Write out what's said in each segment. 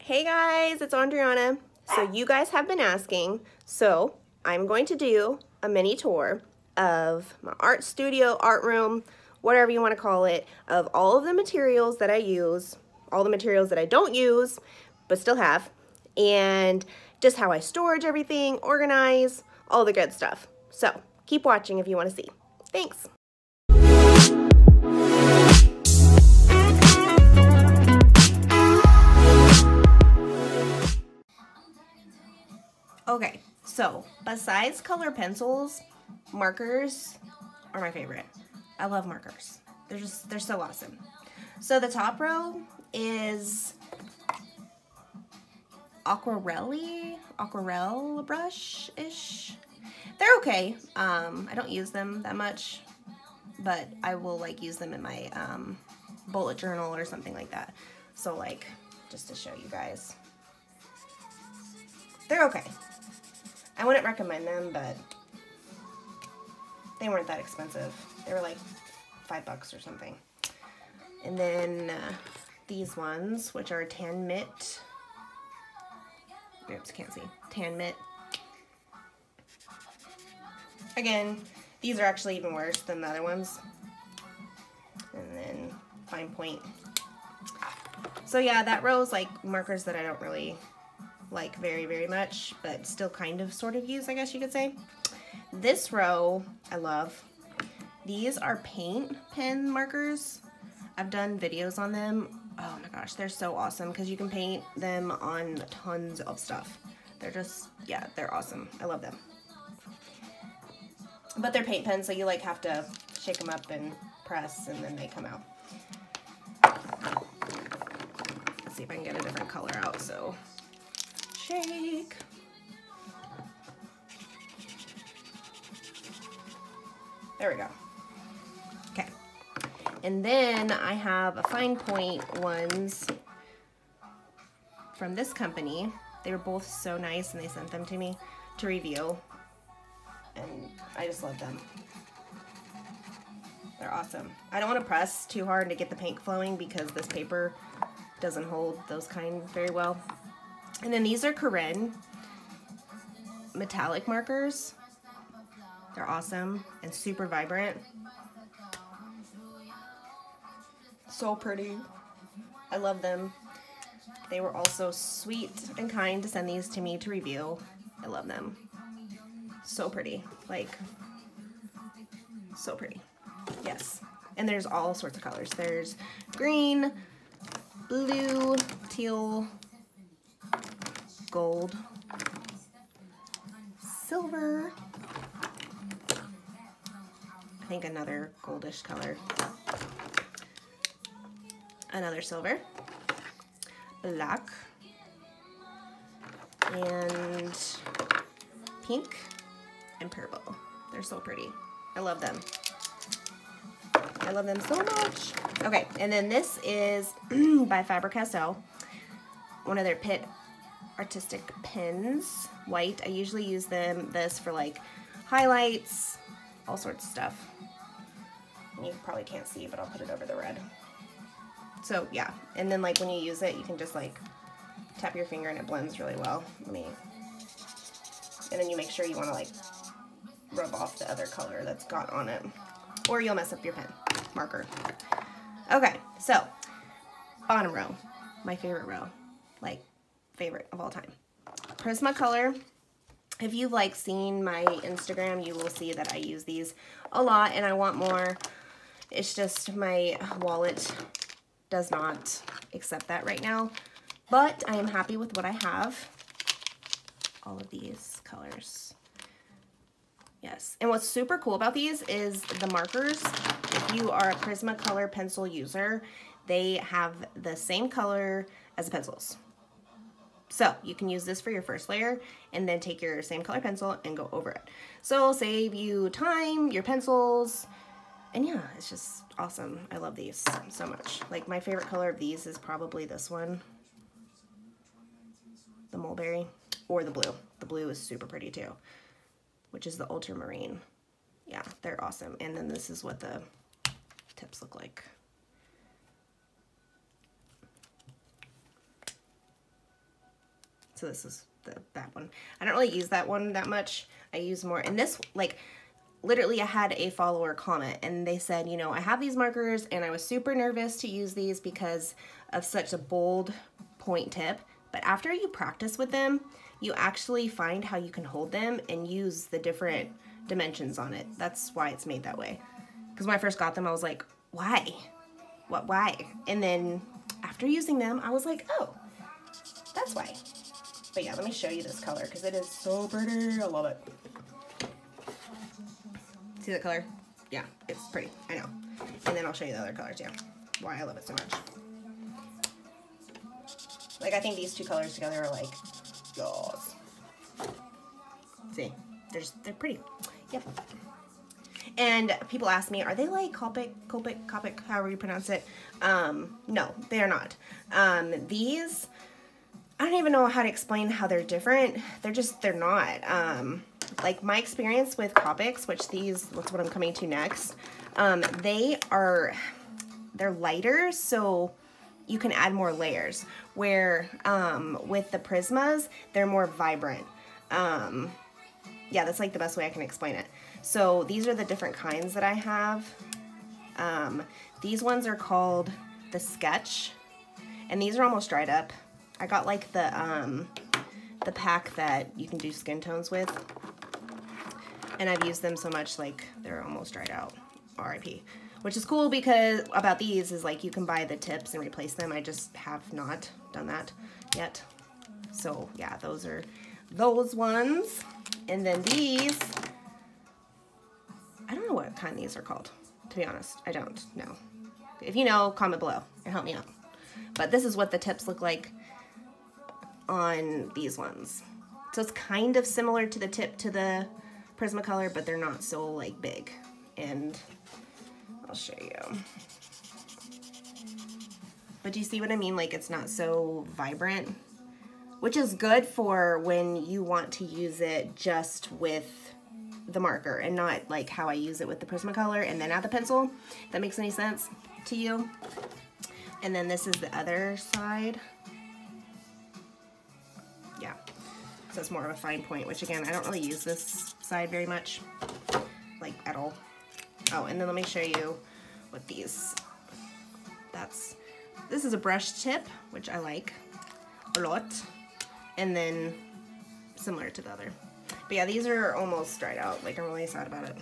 Hey guys, it's Andriana. So you guys have been asking, so I'm going to do a mini tour of my art studio, art room, whatever you want to call it, of all of the materials that I use, all the materials that I don't use, but still have, and just how I storage everything, organize, all the good stuff. So keep watching if you want to see. Thanks. Okay, so besides color pencils, markers are my favorite. I love markers. They're so awesome. So the top row is aquarelle brush-ish. They're okay. I don't use them that much, but I will like use them in my bullet journal or something like that. So like, just to show you guys. They're okay. I wouldn't recommend them, but they weren't that expensive. They were like $5 or something. And then these ones, which are tan mitt. Oops, can't see. Tan mitt. Again, these are actually even worse than the other ones. And then fine point. So yeah, that row is like markers that I don't really like very much, but still kind of sort of use, I guess you could say. This row I love. These are paint pen markers. I've done videos on them. Oh my gosh, they're so awesome because you can paint them on tons of stuff. They're just, yeah, they're awesome. I love them. But they're paint pens, so you like have to shake them up and press and then they come out. Let's see if I can get a different color out. So shake. There we go. Okay. And then I have a fine point ones from this company. They were both so nice and they sent them to me to review. And I just love them. They're awesome. I don't want to press too hard to get the paint flowing because this paper doesn't hold those kind very well. And then these are Corinne metallic markers. They're awesome and super vibrant. So pretty. I love them. They were also sweet and kind to send these to me to review. I love them. So pretty. Like, so pretty. Yes. And there's all sorts of colors. There's green, blue, teal, gold, silver, I think another goldish color, another silver, black, and pink, and purple. They're so pretty. I love them. I love them so much. Okay, and then this is by Faber-castell, one of their Pitt artistic pens, white. I usually use this for like highlights, all sorts of stuff. You probably can't see, but I'll put it over the red. So yeah, and then like when you use it, you can just like tap your finger and it blends really well. And then you make sure you want to like rub off the other color that's got on it, or you'll mess up your pen marker. Okay, so bottom row, my favorite row, like favorite of all time. Prismacolor. If you've like seen my Instagram, you will see that I use these a lot and I want more. It's just my wallet does not accept that right now, but I am happy with what I have. All of these colors. Yes, and what's super cool about these is the markers. If you are a Prismacolor pencil user, they have the same color as the pencils. So you can use this for your first layer and then take your same color pencil and go over it. So it'll save you time, your pencils, and yeah, it's just awesome. I love these so much. Like my favorite color of these is probably this one, the mulberry, or the blue. The blue is super pretty too, which is the ultramarine. Yeah, they're awesome. And then this is what the tips look like. So this is that one. I don't really use that one that much. I use more, and this, like, literally I had a follower comment and they said, you know, I have these markers and I was super nervous to use these because of such a bold point tip. But after you practice with them, you actually find how you can hold them and use the different dimensions on it. That's why it's made that way. Because when I first got them, I was like, why? Why? And then after using them, I was like, oh, that's why. But yeah, let me show you this color because it is so pretty. I love it. See the color? Yeah, it's pretty. I know. And then I'll show you the other colors, yeah. Why I love it so much. Like, I think these two colors together are like, yes. See, they're pretty. Yep. And people ask me, are they like copic, however you pronounce it? No, they are not. These, I don't even know how to explain how they're different. They're not. Like my experience with copics, which that's what I'm coming to next. They're lighter, so you can add more layers. Where with the Prismas, they're more vibrant. Yeah, that's like the best way I can explain it. So these are the different kinds that I have. These ones are called the Sketch, and these are almost dried up. I got like the pack that you can do skin tones with, and I've used them so much, like they're almost dried out. RIP. Which is cool because about these is like you can buy the tips and replace them. I just have not done that yet. So yeah, those are those ones. And then these, I don't know what kind these are called, to be honest. I don't know. If you know, comment below and help me out. But this is what the tips look like on these ones. So it's kind of similar to the tip to the Prismacolor, but they're not so like big. And I'll show you. But do you see what I mean? Like it's not so vibrant, which is good for when you want to use it just with the marker and not like how I use it with the Prismacolor and then add the pencil. If that makes any sense to you. And then this is the other side. Yeah, so it's more of a fine point, which again, I don't really use this side very much, like at all. Oh, and then let me show you what these, this is a brush tip, which I like a lot, and then similar to the other. But yeah, these are almost dried out, like I'm really sad about it.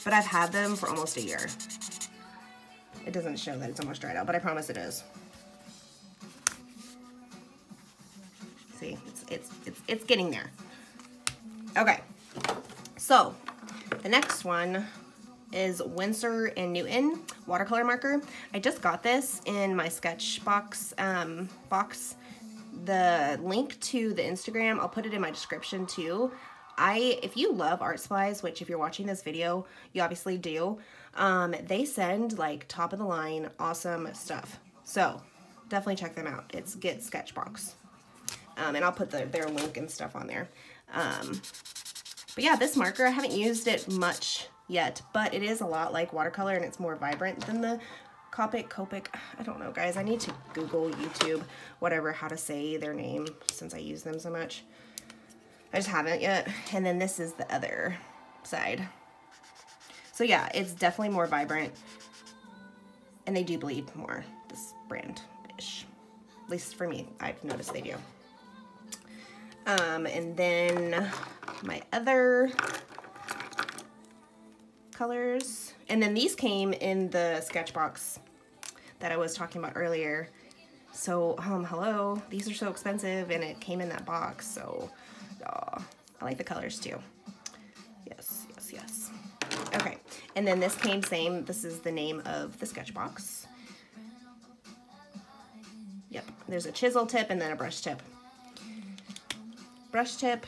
But I've had them for almost a year. It doesn't show that it's almost dried out, but I promise it is. See, it's getting there. Okay, so the next one is Winsor & Newton watercolor marker. I just got this in my Sketchbox box. The link to the Instagram, I'll put it in my description too. If you love art supplies, which if you're watching this video, you obviously do, they send like top of the line, awesome stuff. So definitely check them out. It's Get Sketchbox. And I'll put their link and stuff on there. But yeah, this marker, I haven't used it much yet, but it is a lot like watercolor and it's more vibrant than the copic. I don't know, guys. I need to Google, YouTube, whatever, how to say their name since I use them so much. I just haven't yet. And then this is the other side. So yeah, it's definitely more vibrant and they do bleed more, this brand-ish. At least for me, I've noticed they do. And then my other colors, and then these came in the Sketchbox that I was talking about earlier. So hello, these are so expensive and it came in that box, so I like the colors too. Yes. Okay, and then this came same, this is the name of the Sketchbox. Yep, there's a chisel tip and then a brush tip. Brush tip.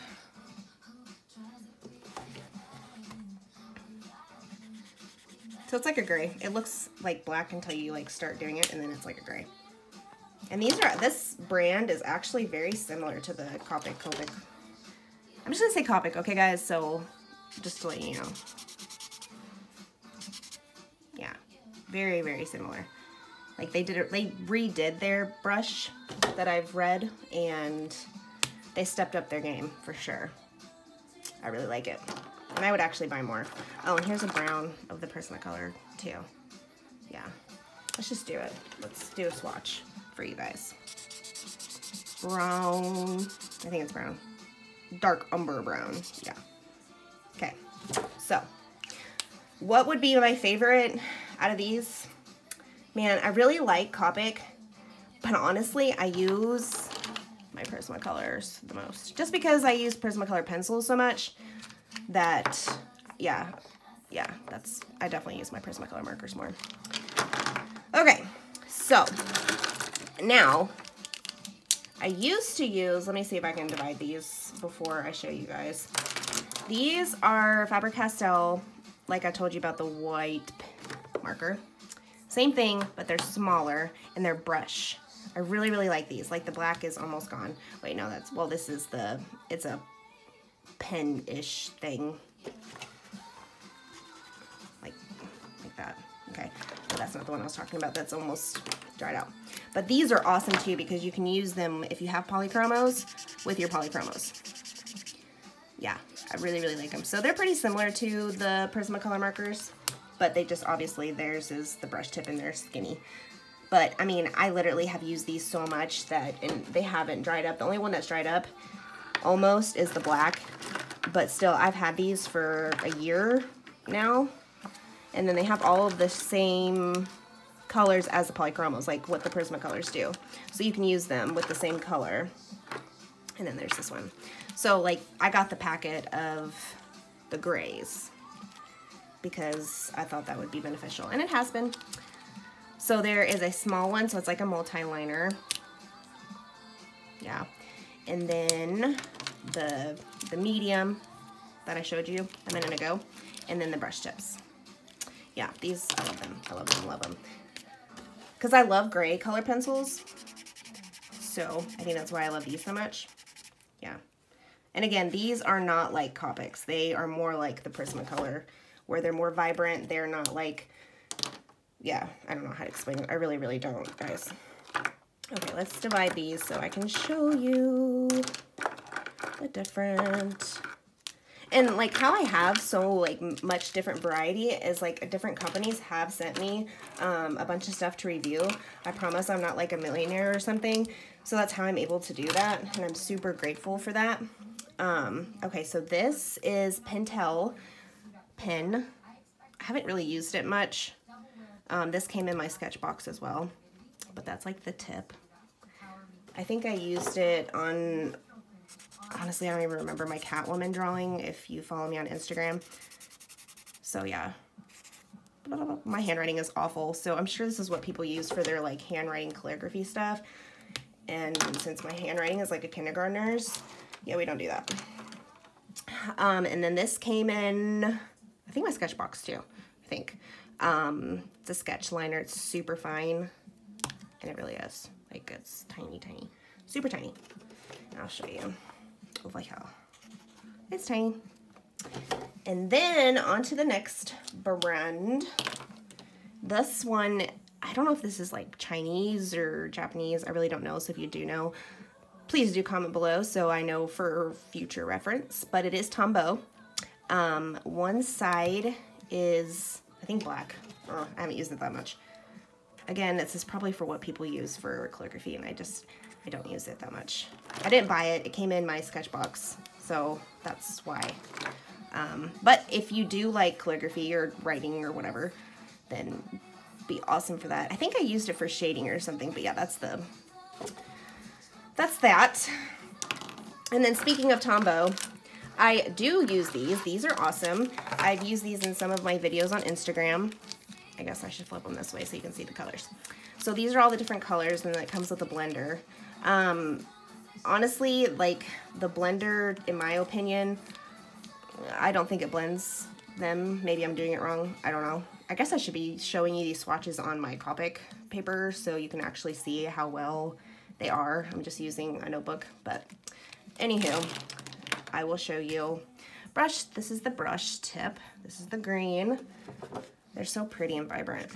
So it's like a gray. It looks like black until you like start doing it and then it's like a gray. And this brand is actually very similar to the copic. I'm just gonna say copic, okay guys? So just to let you know. Yeah, very, very similar. Like they redid their brush that I've read, and they stepped up their game for sure. I really like it. And I would actually buy more. Oh, and here's a brown of the Prismacolor too. Yeah, let's just do it. Let's do a swatch for you guys. Brown, I think it's brown. Dark umber brown, yeah. Okay, so what would be my favorite out of these? Man, I really like Copic, but honestly, I use my Prismacolors the most. Just because I use Prismacolor pencils so much that, yeah, I definitely use my Prismacolor markers more. Okay, so now I used to use, let me see if I can divide these before I show you guys. These are Faber-castell, like I told you about the white marker. Same thing, but they're smaller and they're brush. I really, really like these. Like the black is almost gone. Wait, no, that's, well, this is the, it's a pen-ish thing. Like that. Okay, but that's not the one I was talking about. That's almost dried out. But these are awesome too because you can use them if you have polychromos with your polychromos. Yeah, I really, really like them. So they're pretty similar to the Prismacolor markers, but they just, obviously theirs is the brush tip and they're skinny. But I mean, I literally have used these so much that, and they haven't dried up. The only one that's dried up almost is the black, but still I've had these for a year now. And then they have all of the same colors as the polychromos, like what the Prismacolors do. So you can use them with the same color. And then there's this one. So like I got the packet of the grays because I thought that would be beneficial, and it has been. So there is a small one, so it's like a multi-liner. Yeah. And then the medium that I showed you a minute ago, and then the brush tips. Yeah, these, I love them. I love them, love them. Because I love gray color pencils. So I think that's why I love these so much. Yeah. And again, these are not like Copics. They are more like the Prismacolor, where they're more vibrant. They're not like, yeah, I don't know how to explain it. I really, really don't, guys. Okay, let's divide these so I can show you the different. And like how I have so like much different variety is like different companies have sent me a bunch of stuff to review. I promise I'm not like a millionaire or something. So that's how I'm able to do that. And I'm super grateful for that. Okay, so this is Pentel pen. I haven't really used it much. This came in my sketch box as well, but that's like the tip. I think I used it on, honestly, I don't even remember my Catwoman drawing if you follow me on Instagram. So yeah, my handwriting is awful. So I'm sure this is what people use for their like handwriting calligraphy stuff. And since my handwriting is like a kindergartner's, yeah, we don't do that. And then this came in, I think my sketch box too, I think. It's a sketch liner. It's super fine, and it really is. Like, it's tiny, tiny, super tiny. And I'll show you over here. It's tiny. And then on to the next brand. This one, I don't know if this is like Chinese or Japanese. I really don't know. So if you do know, please do comment below so I know for future reference. But it is Tombow. One side is, I think, black. Oh, I haven't used it that much. Again, this is probably for what people use for calligraphy, and I don't use it that much. I didn't buy it. It came in my sketch box, so that's why. But if you do like calligraphy or writing or whatever, then be awesome for that. I think I used it for shading or something, but yeah, that's that. And then speaking of Tombow, I do use these. These are awesome. I've used these in some of my videos on Instagram. I guess I should flip them this way so you can see the colors. So these are all the different colors, and then it comes with a blender. Honestly, like the blender, in my opinion, I don't think it blends them. Maybe I'm doing it wrong. I don't know. I guess I should be showing you these swatches on my Copic paper so you can actually see how well they are. I'm just using a notebook, but anywho, I will show you. Brush, this is the brush tip. This is the green. They're so pretty and vibrant.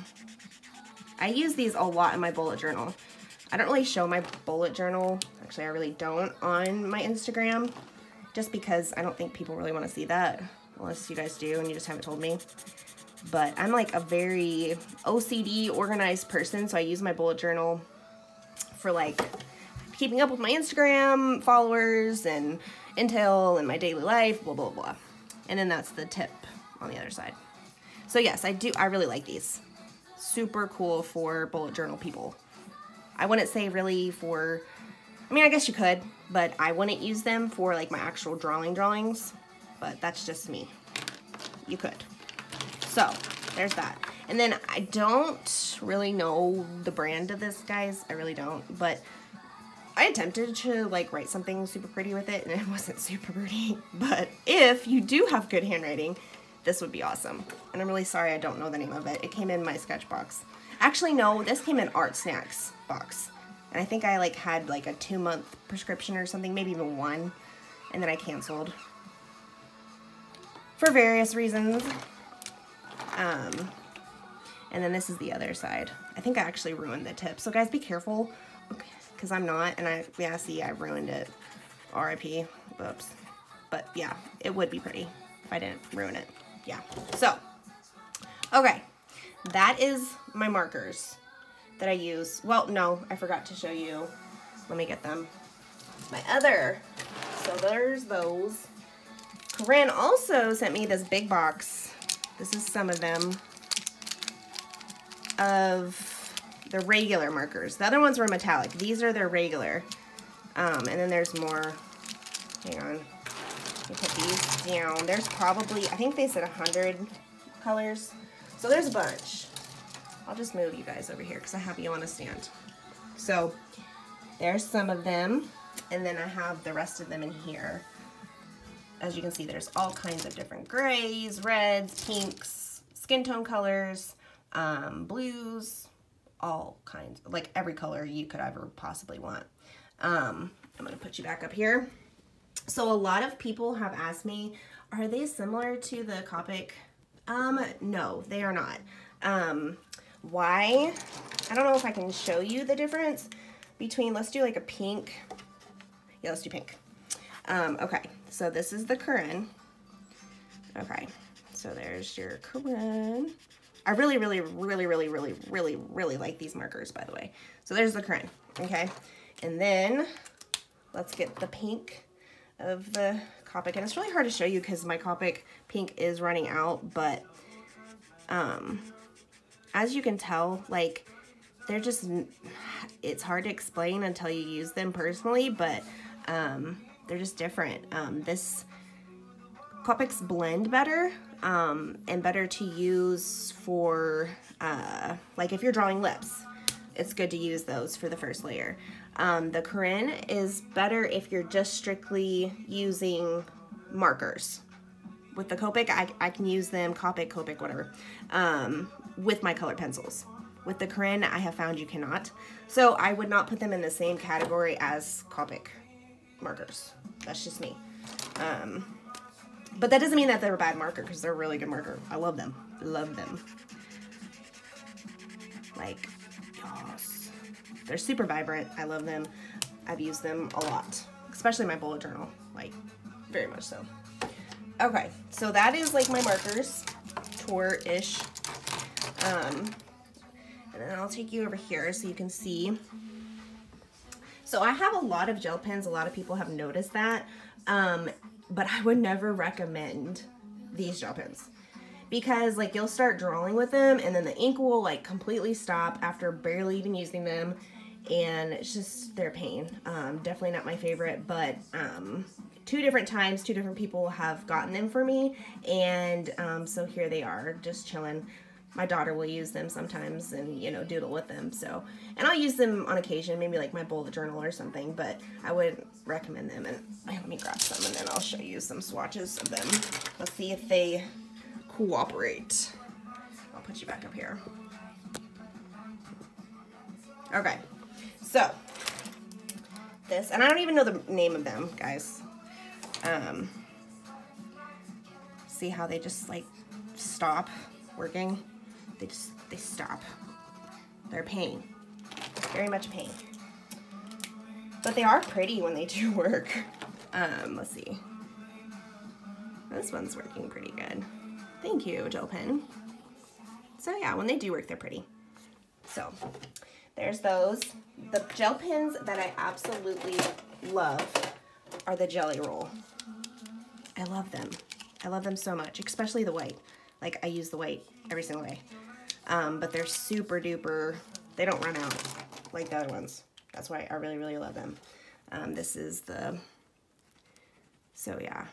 I use these a lot in my bullet journal. I don't really show my bullet journal. Actually, I really don't on my Instagram, just because I don't think people really want to see that, unless you guys do and you just haven't told me. But I'm like a very OCD organized person, so I use my bullet journal for like keeping up with my Instagram followers and intel and my daily life, blah, blah, blah. And then that's the tip on the other side. So yes, I really like these. Super cool for bullet journal people. I wouldn't say really for, I mean, I guess you could, but I wouldn't use them for like my actual drawings, but that's just me. You could. So there's that. And then I don't really know the brand of this, guys. I really don't, but I attempted to like write something super pretty with it and it wasn't super pretty. But if you do have good handwriting, this would be awesome. And I'm really sorry I don't know the name of it. It came in my sketch box. Actually, no, this came in Art Snacks box. And I think I like had like a 2-month prescription or something, maybe even 1. And then I canceled for various reasons. And then this is the other side. I think I actually ruined the tip. So guys, be careful, because I'm not, and yeah, see, I ruined it. RIP, whoops. But yeah, it would be pretty if I didn't ruin it. Yeah, so, okay, that is my markers that I use. Well, no, I forgot to show you. Let me get them. My other, so there's those. Corinne also sent me this big box. This is some of them, of the regular markers. The other ones were metallic. These are their regular. And then there's more. Hang on. Let me put these down. There's probably, I think they said 100 colors. So there's a bunch. I'll just move you guys over here because I have you on a stand. So there's some of them. And then I have the rest of them in here. As you can see, there's all kinds of different grays, reds, pinks, skin tone colors, blues, all kinds, like every color you could ever possibly want. I'm gonna put you back up here. So a lot of people have asked me, are they similar to the Copic? No, they are not. Why? I don't know if I can show you the difference between, let's do like a pink. Yeah, let's do pink. Okay, so this is the Corinne. Okay, so there's your Corinne. I really like these markers, by the way. So there's the Corinne, okay? And then let's get the pink of the Copic. And it's really hard to show you because my Copic pink is running out, but as you can tell, like, they're just, it's hard to explain until you use them personally, but they're just different. This Copics blend better and better to use for like if you're drawing lips, it's good to use those for the first layer. The Corinne is better if you're just strictly using markers. With the Copic, I can use them, Copic, whatever, with my colored pencils. With the Corinne, I have found you cannot. So I would not put them in the same category as Copic markers. That's just me. But that doesn't mean that they're a bad marker, because they're a really good marker. I love them. Love them. Like, yes. They're super vibrant. I love them. I've used them a lot, especially my bullet journal. Like, very much so. Okay, so that is like my markers, tour-ish. And then I'll take you over here so you can see. So I have a lot of gel pens. A lot of people have noticed that. But I would never recommend these gel pens, because like you'll start drawing with them and then the ink will like completely stop after barely even using them, and it's just, they're a pain. Definitely not my favorite, but 2 different times, 2 different people have gotten them for me, and so here they are, just chilling. My daughter will use them sometimes and, you know, doodle with them. So, and I'll use them on occasion, maybe like my bullet journal or something, but I would recommend them. And let me grab some and then I'll show you some swatches of them. Let's see if they cooperate. I'll put you back up here. Okay, so this, and I don't even know the name of them, guys. See how they just like stop working? They stop. They're a pain. Very much pain. But they are pretty when they do work. Let's see. This one's working pretty good. Thank you, gel pen. So yeah, when they do work, they're pretty. So there's those. The gel pens that I absolutely love are the Jelly Roll. I love them. I love them so much, especially the white. Like, I use the white every single day. But they're super duper, they don't run out like the other ones. That's why I really, really love them. This is the, so yeah.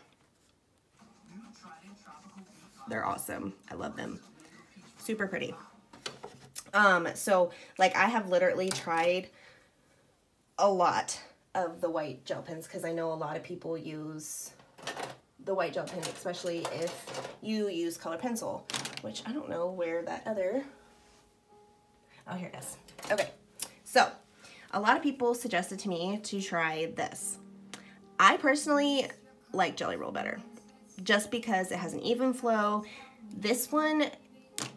They're awesome. I love them. Super pretty. So like I have literally tried a lot of the white gel pens because I know a lot of people use the white gel pen, especially if you use color pencil, which I don't know where that other, oh, here it is. Okay, so a lot of people suggested to me to try this. I personally like Jelly Roll better just because it has an even flow. This one,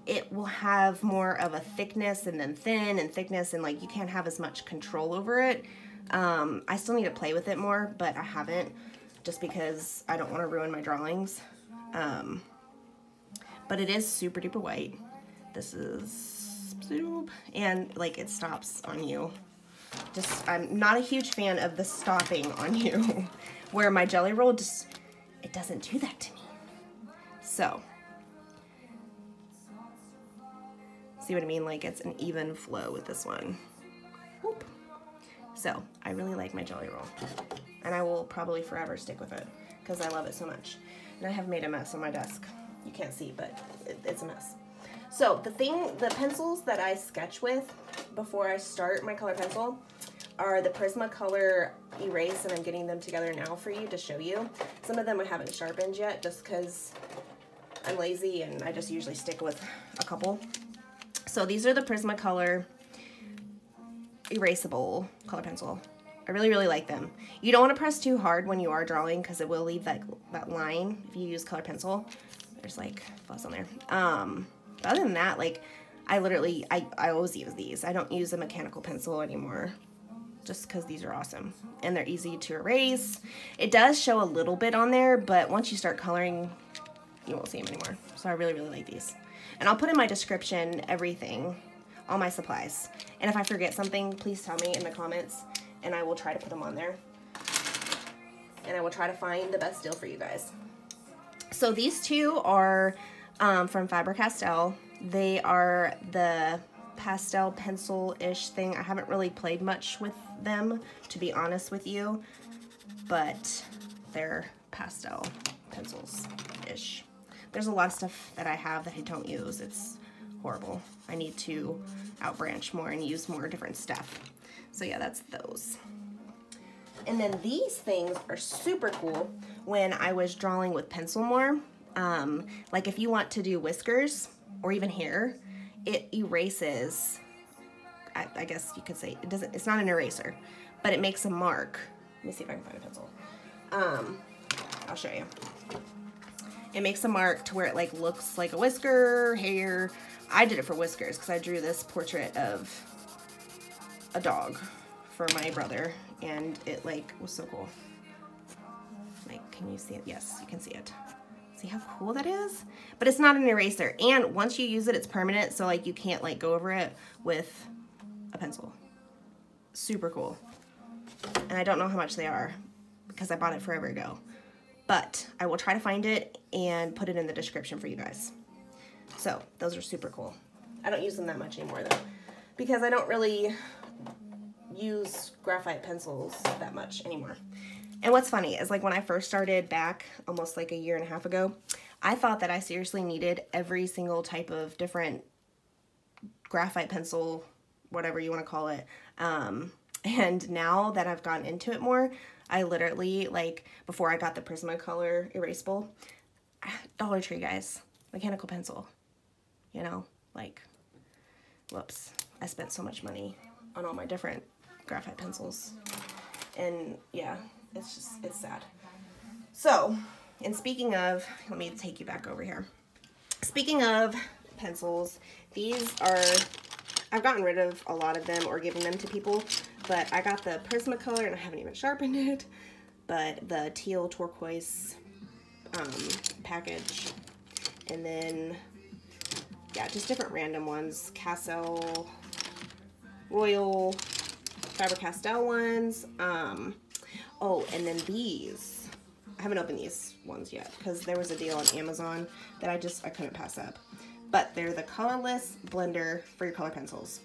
it will have more of a thickness and then thin and thickness, and like you can't have as much control over it. I still need to play with it more, but I haven't just because I don't want to ruin my drawings. But it is super duper white. This is, and like it stops on you. Just, I'm not a huge fan of the stopping on you, where my Jelly Roll just, it doesn't do that to me. So, see what I mean? Like it's an even flow with this one. Whoop. So, I really like my Jelly Roll. And I will probably forever stick with it because I love it so much. And I have made a mess on my desk. You can't see, but it's a mess. So the pencils that I sketch with before I start my color pencil are the Prismacolor Erase, and I'm getting them together now for you to show you. Some of them I haven't sharpened yet just because I'm lazy and I just usually stick with a couple. So these are the Prismacolor Erasable color pencil. I really, really like them. You don't want to press too hard when you are drawing because it will leave that line if you use color pencil. There's like fuzz on there. But other than that, like I always use these. I don't use a mechanical pencil anymore just because these are awesome and they're easy to erase. It does show a little bit on there, but once you start coloring, you won't see them anymore. So I really, really like these. And I'll put in my description everything, all my supplies. And if I forget something, please tell me in the comments and I will try to put them on there. And I will try to find the best deal for you guys. So these two are from Faber-castell. They are the pastel pencil-ish thing. I haven't really played much with them, to be honest with you, but they're pastel pencils-ish. There's a lot of stuff that I have that I don't use. It's horrible. I need to outbranch more and use more different stuff. So yeah, that's those. And then these things are super cool when I was drawing with pencil more. Like if you want to do whiskers or even hair, it erases, I guess you could say, it's not an eraser, but it makes a mark. Let me see if I can find a pencil. I'll show you. It makes a mark to where it like looks like a whisker, hair. I did it for whiskers because I drew this portrait of a dog for my brother and it like was so cool. Like, can you see it? Yes, you can see it. See how cool that is? But it's not an eraser, and once you use it, it's permanent, so like you can't like go over it with a pencil. Super cool. And I don't know how much they are because I bought it forever ago, but I will try to find it and put it in the description for you guys. So those are super cool. I don't use them that much anymore though because I don't really use graphite pencils that much anymore. And what's funny is like when I first started back almost like a year and a half ago, I thought that I seriously needed every single type of different graphite pencil, whatever you want to call it. And now that I've gotten into it more, I literally, like before I got the Prismacolor erasable, Dollar Tree, guys, mechanical pencil, you know, like, whoops, I spent so much money on all my different graphite pencils. And yeah, it's sad. So, and speaking of, let me take you back over here. Speaking of pencils, these are, I've gotten rid of a lot of them or given them to people, but I got the Prismacolor and I haven't even sharpened it, but the teal turquoise package. And then, yeah, just different random ones. Castell, Royal, Faber-castell ones. Oh, and then these. I haven't opened these ones yet because there was a deal on Amazon that I couldn't pass up. But they're the colorless blender for your color pencils.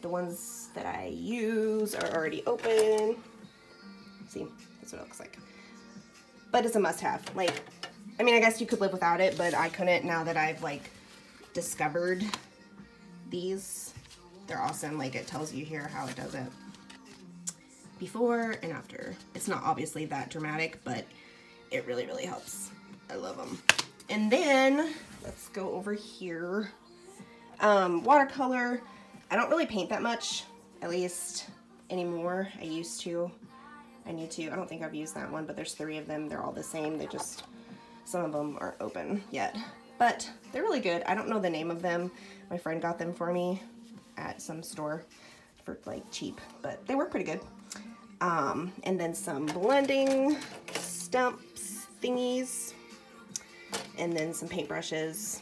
The ones that I use are already open. See, that's what it looks like. But it's a must-have. Like, I mean, I guess you could live without it, but I couldn't now that I've like discovered these. They're awesome. Like, it tells you here how it does it. Before and after. It's not obviously that dramatic, but it really, really helps. I love them. And then let's go over here. Watercolor. I don't really paint that much, at least anymore. I used to. I need to. I don't think I've used that one, but there's 3 of them. They're all the same. They just, some of them aren't open yet, but they're really good. I don't know the name of them. My friend got them for me at some store for like cheap, but they work pretty good. And then some blending stumps thingies, and then some paintbrushes,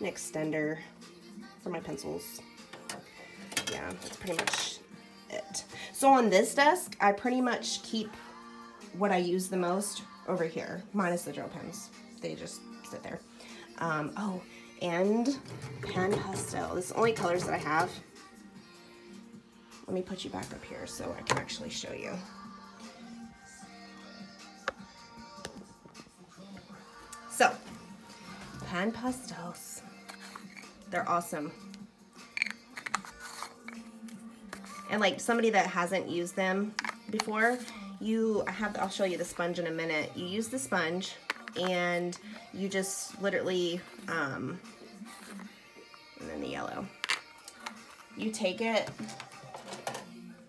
an extender for my pencils. Yeah, that's pretty much it. So on this desk, I pretty much keep what I use the most over here, minus the gel pens. They just sit there. Oh, and pan pastel. This is the only colors that I have. Let me put you back up here so I can actually show you. So, pan pastels. They're awesome. And like somebody that hasn't used them before, I'll show you the sponge in a minute. You use the sponge and you just literally, and then the yellow. You take it.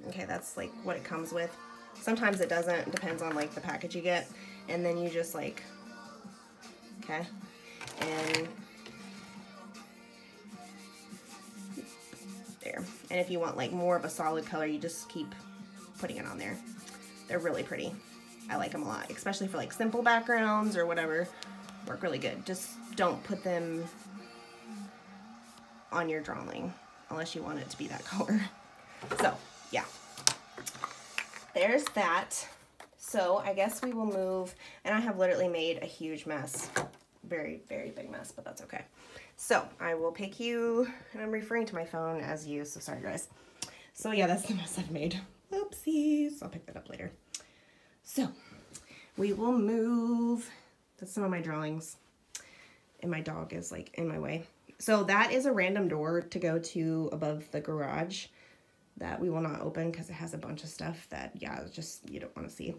Okay, that's like what it comes with. Sometimes it doesn't, it depends on like the package you get. And then you just like, okay, and there. And if you want like more of a solid color, you just keep putting it on there. They're really pretty. I like them a lot, especially for like simple backgrounds or whatever. Work really good. Just don't put them on your drawing unless you want it to be that color. So yeah, there's that. So I guess we will move, and I have literally made a huge mess. Very, very big mess, but that's okay. So I will pick you, and I'm referring to my phone as you, so sorry guys. So yeah, that's the mess I've made. Oopsies, I'll pick that up later. So we will move, that's some of my drawings, and my dog is like in my way. So that is a random door to go to above the garage that we will not open because it has a bunch of stuff that, yeah, just you don't want to see.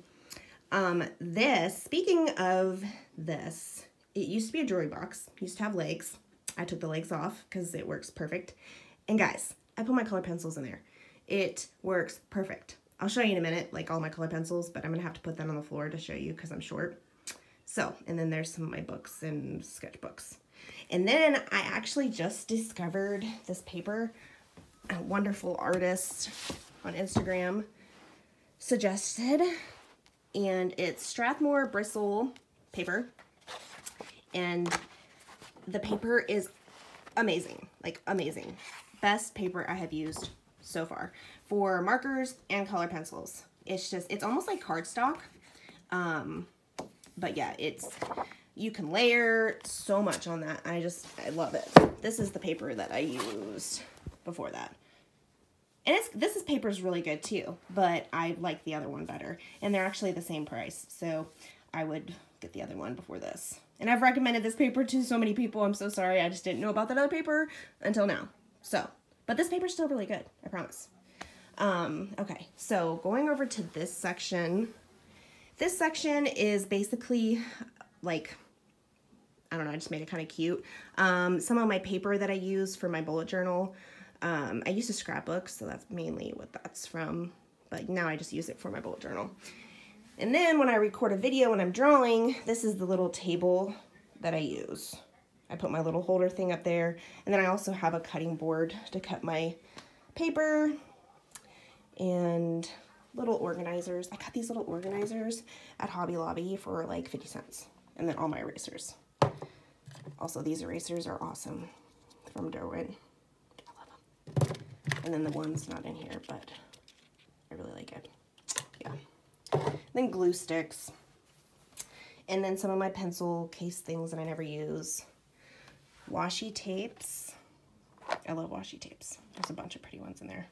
Speaking of this, it used to be a jewelry box. It used to have legs. I took the legs off because it works perfect. And guys, I put my color pencils in there. It works perfect. I'll show you in a minute, like all my color pencils, but I'm gonna have to put that on the floor to show you because I'm short. So, and then there's some of my books and sketchbooks. And then I actually just discovered this paper. A wonderful artist on Instagram suggested, and it's Strathmore bristle paper, and the paper is amazing, like amazing. Best paper I have used so far for markers and color pencils. It's almost like cardstock, but yeah, you can layer so much on that. I love it. This is the paper that I used before that. And this paper is really good too, but I like the other one better. And they're actually the same price, so I would get the other one before this. And I've recommended this paper to so many people. I'm so sorry. I just didn't know about that other paper until now. So, but this paper's still really good, I promise. Okay, so going over to this section. This section is basically like, I don't know, I just made it kind of cute. Some of my paper that I use for my bullet journal. I used to scrapbook, so that's mainly what that's from, but now I just use it for my bullet journal. And then when I record a video when I'm drawing, this is the little table that I use. I put my little holder thing up there, and then I also have a cutting board to cut my paper. and little organizers. I got these little organizers at Hobby Lobby for like 50 cents. And then all my erasers. Also, these erasers are awesome from Derwent. I love them. And then the one's not in here, but I really like it. Yeah. Then glue sticks. And then some of my pencil case things that I never use. Washi tapes. I love washi tapes. There's a bunch of pretty ones in there.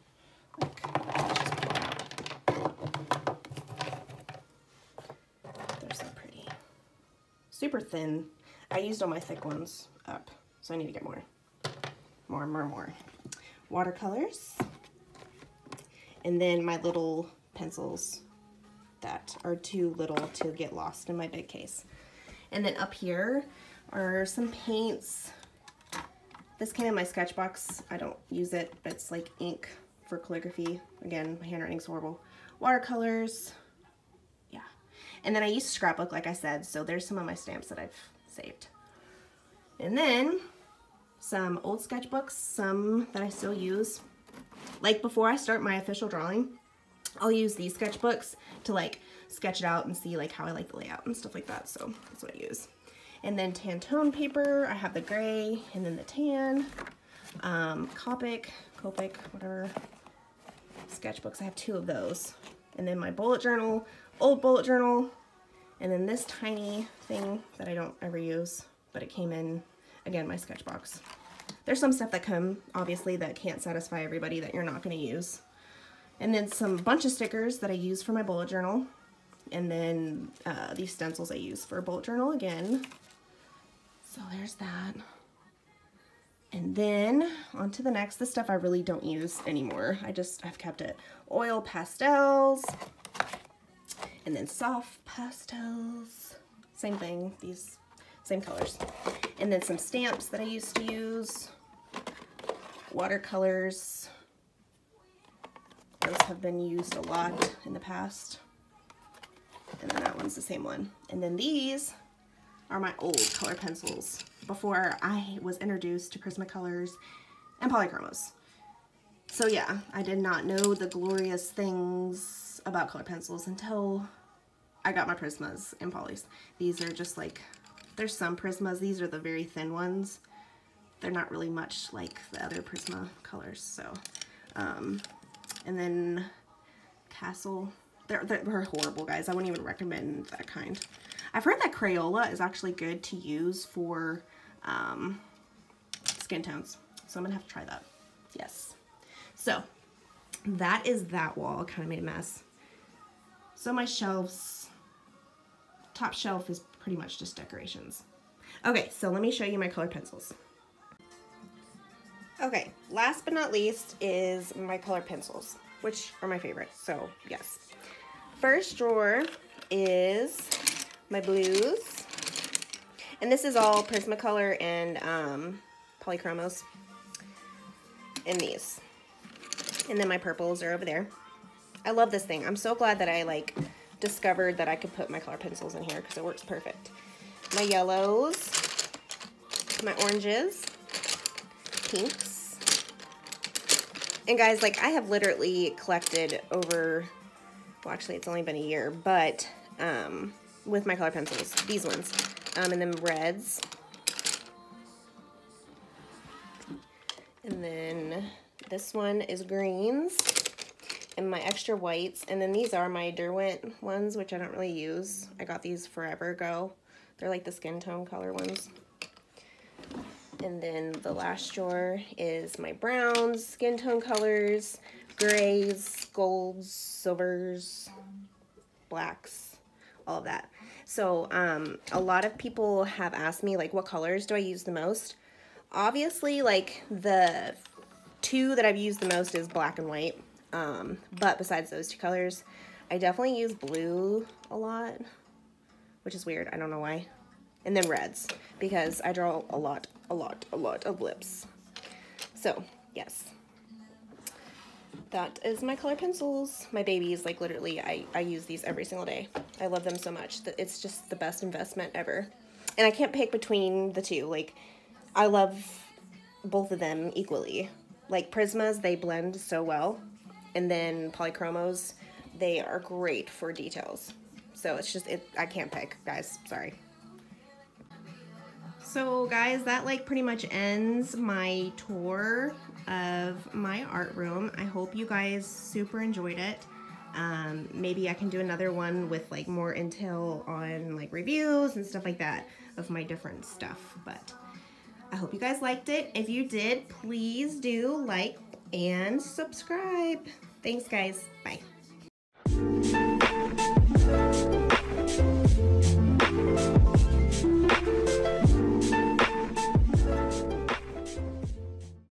Look, they're so pretty. Super thin. I used all my thick ones up, so I need to get more. More. Watercolors. And then my little pencils that are too little to get lost in my big case. And then up here are some paints. This came in my sketch box. I don't use it, but it's like ink for calligraphy. Again, my handwriting's horrible. Watercolors. Yeah. And then I use scrapbook, like I said, so there's some of my stamps that I've saved. And then some old sketchbooks, some that I still use. Like before I start my official drawing, I'll use these sketchbooks to like sketch it out and see like how I like the layout and stuff like that. So that's what I use. And then Pantone paper, I have the gray and then the tan. Copic, whatever. Sketchbooks, I have 2 of those. And then my bullet journal, old bullet journal. And then this tiny thing that I don't ever use, but it came in, again, my sketch box. There's some stuff that come, obviously, that can't satisfy everybody that you're not going to use. And then some bunch of stickers that I use for my bullet journal. And then these stencils I use for a bullet journal again. So there's that. And then on to the next. This stuff I really don't use anymore. I've kept it. Oil pastels. And then soft pastels. Same thing. These same colors. And then some stamps that I used to use. Watercolors. Those have been used a lot in the past. And then that one's the same one. And then these are my old color pencils before I was introduced to prismacolors and polychromos. So yeah, I did not know the glorious things about color pencils until I got my Prismas and polys. These are just like, there's some Prismas, these are the very thin ones. They're not really much like the other Prisma colors, so. And then Castle, they're horrible, guys. I wouldn't even recommend that kind. I've heard that Crayola is actually good to use for skin tones, so I'm gonna have to try that. Yes. So that is that wall. Kind of made a mess. So my shelves, top shelf is pretty much just decorations. Okay, so let me show you my colored pencils. Okay, last but not least is my colored pencils, which are my favorite, so yes. First drawer is my blues, and this is all Prismacolor and polychromos, and these. And then my purples are over there. I love this thing. I'm so glad that I like discovered that I could put my color pencils in here because it works perfect. My yellows, my oranges, pinks. And guys, like I have literally collected over, well actually it's only been a year, but with my color pencils, these ones, and then reds. And then this one is greens and my extra whites. And then these are my Derwent ones, which I don't really use. I got these forever ago. They're like the skin tone color ones. And then the last drawer is my browns, skin tone colors, grays, golds, silvers, blacks, all of that. So a lot of people have asked me like what colors do I use the most. Obviously like the two that I've used the most is black and white, but besides those two colors I definitely use blue a lot, which is weird, I don't know why. And then reds, because I draw a lot of lips. So yes, that is my color pencils. My babies, like literally I use these every single day. I love them so much that it's just the best investment ever. And I can't pick between the two. Like I love both of them equally. Like Prismas, they blend so well. And then polychromos, they are great for details. So it's just, I can't pick, guys, sorry. So guys, that like pretty much ends my tour of my art room. I hope you guys super enjoyed it. Maybe I can do another one with like more intel on like reviews and stuff like that of my different stuff, but I hope you guys liked it. If you did, please do like and subscribe. Thanks guys, bye.